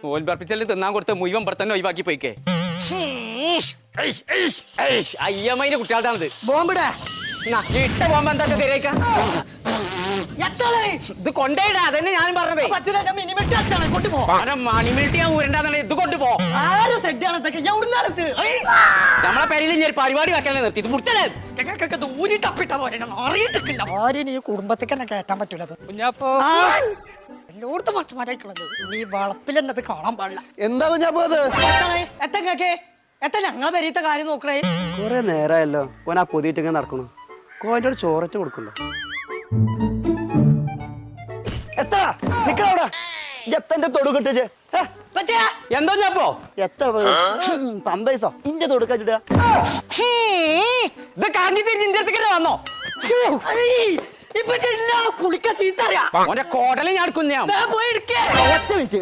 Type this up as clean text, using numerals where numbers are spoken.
നോൽപ്പറപ്പിച്ചല് തിന്നാൻ കൊടുത്ത് മുഴുവൻ ഇവിടെ തന്നെ ഒഴിവാക്കി പോയിക്കേ. അയ്യമ്മേന്റെ കുട്ടികളുടെ ബോംബിടാ ഇട്ട പോകുമ്പോ എന്താ ശരിയാക്കാം. ഇത് കൊണ്ടേയിടാ, അതന്നെ ഞാനും പറഞ്ഞത്. മണിമിനിറ്റ് ഞാൻ ഊരണ്ടാന്നുണ്ടെ ഇത് കൊണ്ടുപോ. നമ്മളെ പേരിൽ ഞാൻ പരിപാടി വെക്കാൻ നിർത്തി ഇത് മുറിച്ചത് കുടുംബത്തേക്ക് തന്നെ കേട്ടാൻ പറ്റൂലത്. കുഞ്ഞാപ്പോ എല്ലായിടത്തും മച്ചമാരായിക്കളത് നീ വളപ്പിലെന്നത് കാണാൻ പാടില്ല. എന്താ കുഞ്ഞാപ്പോ അത്? എത്ര ഞങ്ങളെ പെരീത്തെ കാര്യം നോക്കണേ. കൊറേ നേരമായല്ലോ ഓൻ ആ പൊതിയിട്ട് നടക്കണു. കോൻ്റെ ചോറച്ച കൊടുക്കല്ലോ. എത്താ നിക്കണവിടെ എത്തന്റെ തൊടു കിട്ടിച്ച് എന്തോ ഞാപ്പോ എത്ര പമ്പൈസോ ഇന്റെ തൊടുക്കിടുക. ഇത് കാഞ്ഞി തിരിഞ്ഞിന്റെ വന്നോ കുളിക്ക ചീത്തറിയാ കോടലി ഞാൻ എടുക്കും. ഞാൻ ഒറ്റ മിനിറ്റ്